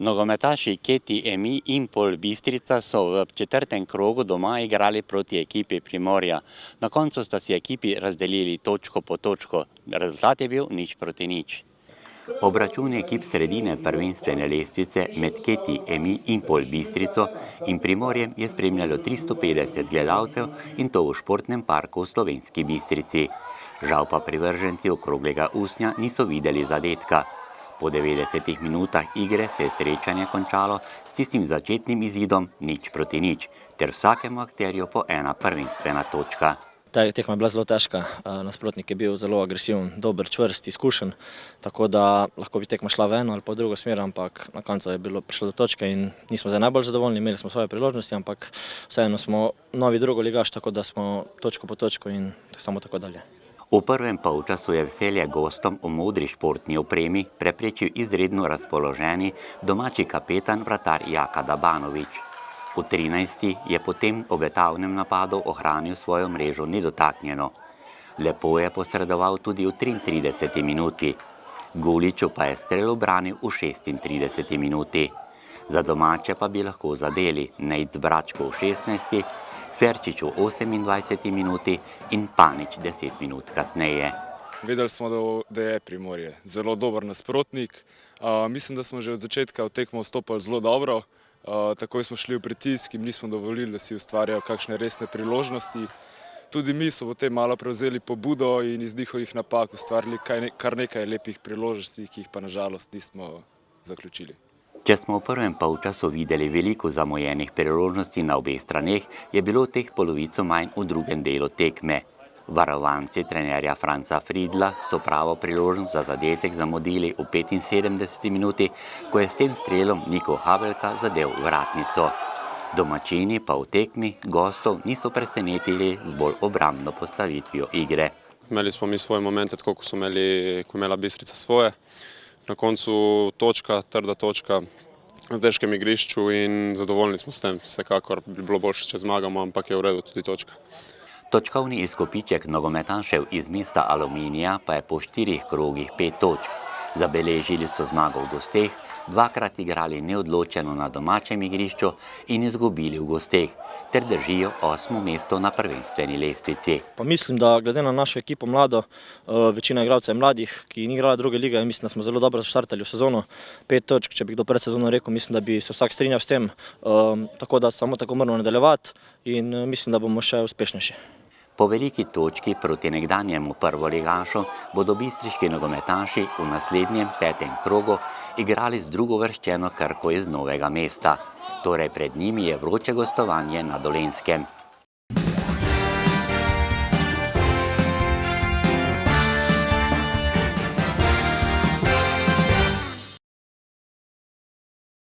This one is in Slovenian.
Nogometaši Keti Emi in Pol Bistrica so v četrtem krogu doma igrali proti ekipi Primorja. Na koncu sta si ekipi razdelili točko po točko. Rezultat je bil 0:0. Obračun ekip sredine prvenstvene lestvice med Keti Emi in Pol Bistrico in Primorjem je spremljalo 350 gledalcev in to v športnem parku v Slovenski Bistrici. Žal pa privrženci okroglega usnja niso videli zadetka. Po 90 minutah igre se je srečanje končalo s tistim začetnim izidom 0:0, ter vsakemu akterju po ena prvenstvena točka. Ta tekma je bila zelo težka, nasprotnik je bil zelo agresiven, dober, čvrst, izkušen, tako da lahko bi tekma šla v eno ali pa v drugo smer, ampak na koncu je prišlo do točke in nismo zdaj najbolj zadovoljni, imeli smo svoje priložnosti, ampak vseeno smo novi drugoligaš, tako da smo točko po točko in samo tako dalje. V prvem polčasu je veselje gostom v modri športni opremi preprečil izredno razpoloženi domači kapetan vratar Jaka Dabanović. V 13. je po tem obetavnem napadu ohranil svojo mrežo nedotaknjeno. Lepo je posredoval tudi v 33. minuti. Guliču pa je strel ubranil v 36. minuti. Za domače pa bi lahko zadeli Nejc Bračko v 16. Ferčič v 28. minuti in Panič 10 minut kasneje. Vedeli smo, da je Primorje zelo dober nasprotnik. Mislim, da smo že od začetka v tekmo vstopali zelo dobro. Takoj smo šli v pritisk in nismo dovolili, da si ustvarjajo kakšne resne priložnosti. Tudi mi smo potem malo prevzeli pobudo in iz njihovih napak ustvarili kar nekaj lepih priložnosti, ki jih pa nažalost nismo zaključili. Če smo v prvem polčasu videli veliko zamujenih priložnosti na obeh straneh, je bilo teh polovico manj v drugem delu tekme. Varovanci trenerja Franca Friedla so pravo priložnost za zadetek zamudili v 75. minuti, ko je s tem strelom Niko Habelka zadel vratnico. Domačini pa v tekmi gostov niso presenetili z bolj obrambno postavitvijo igre. Imeli smo mi svoje momente, tako ko je imela Bistrica svoje. Na koncu točka, trda točka na težkem igrišču in zadovoljni smo s tem. Vsekakor bi bilo boljše, če zmagamo, ampak je v redu tudi točka. Točkovni izkupiček nogometašev iz mesta Aluminija pa je po 4 krogih 5 točk. Zabeležili so zmago v gosteh, dvakrat igrali neodločeno na domačem igrišču in izgubili v gosteh, ter držijo 8. mesto na prvenstveni lestvici. Pa mislim, da glede na našo ekipo mlado, večina igralcev je mladih, ki ni igrala druge lige, mislim, da smo zelo dobro štartali v sezono. 5 točk, če bi kdo pred sezono rekel, mislim, da bi se vsak strinjal s tem, tako da samo tako moramo nadaljevati in mislim, da bomo še uspešnejši. Po veliki točki proti nekdanjemu prvoligašu bodo bistriški nogometaši v naslednjem 5. krogu igrali z drugovrščeno Krko iz Novega mesta. Torej pred njimi je vroče gostovanje na Dolenjskem.